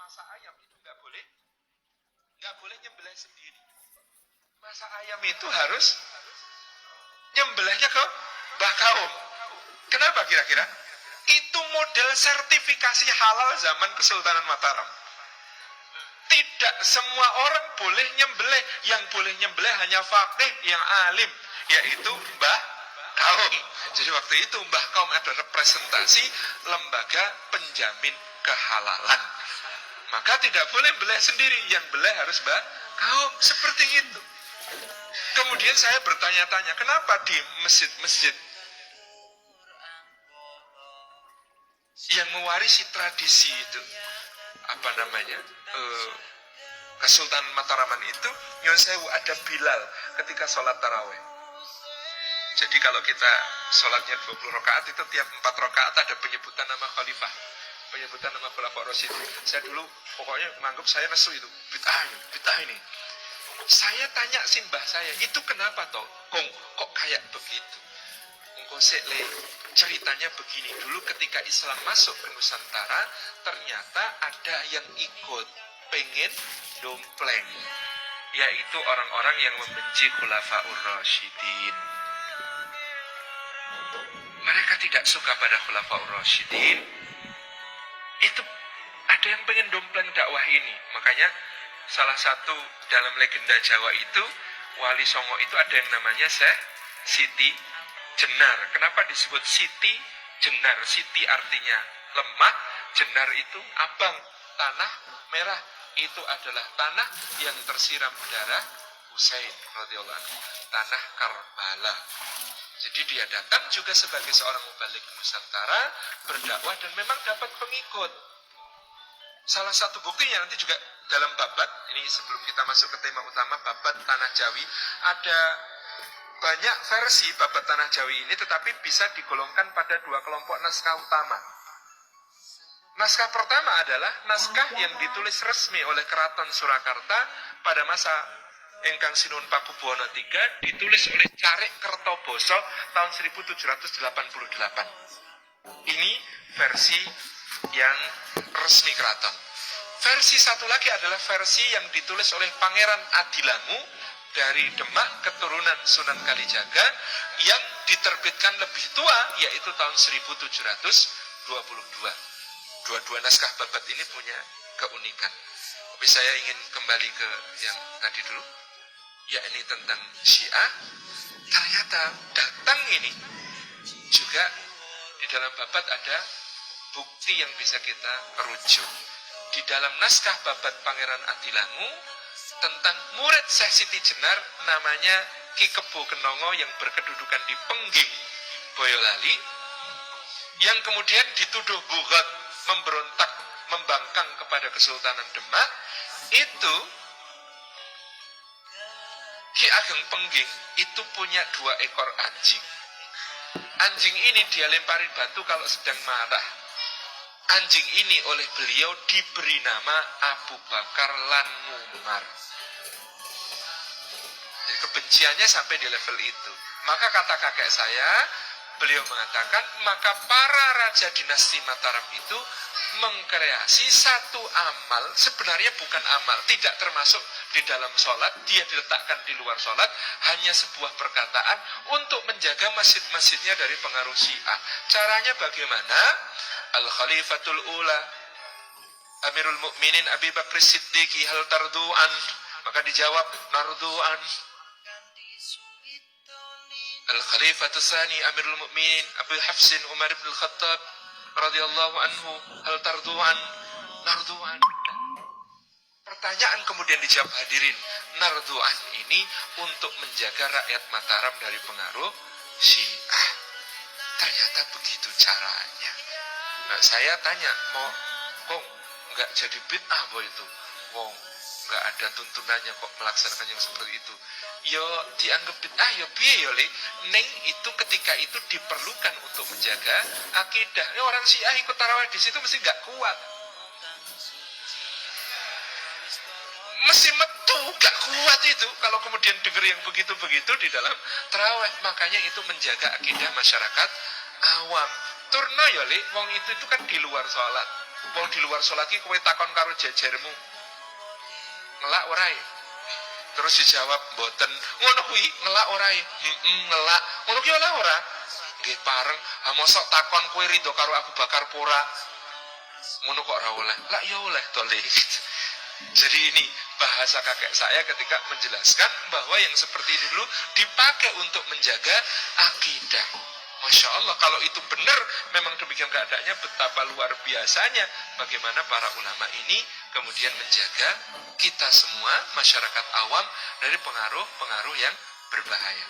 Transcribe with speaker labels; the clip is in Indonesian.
Speaker 1: masak ayam itu nggak boleh nyembelih sendiri. Masak ayam itu harus nyembelihnya ke Mbah Kaum. Kenapa kira-kira? Itu model sertifikasi halal zaman Kesultanan Mataram. Tidak semua orang boleh nyembelih. Yang boleh nyembelih hanya faqih yang alim, yaitu Mbah Kaum. Jadi waktu itu Mbah Kaum ada representasi lembaga penjamin kehalalan. Maka tidak boleh belah sendiri, yang belah harus Mbah Kaum. Seperti itu. Kemudian saya bertanya-tanya, kenapa di masjid-masjid yang mewarisi tradisi itu, apa namanya, Kesultanan Mataraman itu, Nyun Sewu ada Bilal ketika sholat taraweh. Jadi kalau kita sholatnya 20 rakaat itu tiap 4 rakaat ada penyebutan nama khalifah, penyebutan nama khulafaur rasyidin. Saya dulu pokoknya menganggap saya nesu itu, bid'ah ini. Saya tanya simbah saya, itu kenapa toh? Kok kayak begitu? Engkosele ceritanya begini, dulu ketika Islam masuk ke Nusantara, ternyata ada yang ikut pengen dompleng, yaitu orang-orang yang membenci khulafaur rasyidin. Mereka tidak suka pada khulafaur rasyidin. Itu ada yang pengen dompleng dakwah ini. Makanya salah satu dalam legenda Jawa itu, Wali Songo itu ada yang namanya Syekh Siti Jenar. Kenapa disebut Siti Jenar? Siti artinya lemah, Jenar itu abang, tanah merah. Itu adalah tanah yang tersiram darah Husain radhiyallahu anhu, tanah Karbala. Jadi dia datang juga sebagai seorang mubalik Nusantara, berdakwah dan memang dapat pengikut. Salah satu buktinya nanti juga dalam babat, ini sebelum kita masuk ke tema utama, babat Tanah Jawi, ada banyak versi babat Tanah Jawi ini, tetapi bisa digolongkan pada dua kelompok naskah utama. Naskah pertama adalah naskah yang ditulis resmi oleh Keraton Surakarta pada masa Engkang Sinun Pakubuwono III, ditulis oleh Carik Kertoboso tahun 1788. Ini versi yang resmi keraton. Versi satu lagi adalah versi yang ditulis oleh Pangeran Adilangu dari Demak, keturunan Sunan Kalijaga, yang diterbitkan lebih tua, yaitu tahun 1722. Dua-dua naskah babat ini punya keunikan. Tapi saya ingin kembali ke yang tadi dulu, yakni tentang Syiah. Ternyata datang ini juga di dalam babat ada bukti yang bisa kita rujuk. Di dalam naskah babat Pangeran Adilangu tentang murid Syekh Siti Jenar namanya Ki Kebo Kenongo yang berkedudukan di Pengging, Boyolali, yang kemudian dituduh bughat, memberontak, membangkang kepada Kesultanan Demak. Itu Ki Ageng Pengging itu punya 2 ekor anjing. Anjing ini dia lemparin batu kalau sedang marah. Anjing ini oleh beliau diberi nama Abu Bakar Lan Mumar. Jadi kebenciannya sampai di level itu. Maka kata kakek saya, beliau mengatakan, maka para raja dinasti Mataram itu mengkreasi satu amal, sebenarnya bukan amal, tidak termasuk di dalam sholat, dia diletakkan di luar sholat, hanya sebuah perkataan untuk menjaga masjid-masjidnya dari pengaruh Syiah. Caranya bagaimana? Al-Khalifatul Ula Amirul Mukminin Abi Bakr Siddiqi hal tardu'an, maka dijawab nardu'an. Al-Khalifatul Tsani Amirul Mukminin Abu Hafsin Umar bin Khattab radhiyallahu anhu hal tardu'an, nardu'an. Pertanyaan kemudian dijawab hadirin, nardu'an ini untuk menjaga rakyat Mataram dari pengaruh Syiah. Ternyata begitu caranya. Nah, saya tanya, mau kok nggak jadi bid'ah boh itu? Wong nggak ada tuntunannya kok melaksanakan yang seperti itu. Yo dianggap bid'ah yo piye yo le. Neng itu ketika itu diperlukan untuk menjaga akidah. Ini orang Syiah ikut tarawih di situ mesti nggak kuat. Mesti metu, gak kuat itu kalau kemudian dengar yang begitu-begitu di dalam tarawih. Makanya itu menjaga akidah masyarakat awam. Turno ya li, wong itu kan di luar sholat. Wong di luar sholat iki kowe takon karo jejermu. Ngelak ora ya? Terus dijawab mboten. Ngono kuwi ngelak ora ya? Ngelak. Ngono ki ora. Nggih pareng. Ha mosok takon kowe rido karo Abu Bakar pora. Ngono kok ora oleh. Lah ya oleh to Le. Jadi ini bahasa kakek saya ketika menjelaskan bahwa yang seperti ini dulu dipakai untuk menjaga akidah. Masya Allah, kalau itu benar memang demikian keadaannya, betapa luar biasanya bagaimana para ulama ini kemudian menjaga kita semua masyarakat awam dari pengaruh-pengaruh yang berbahaya.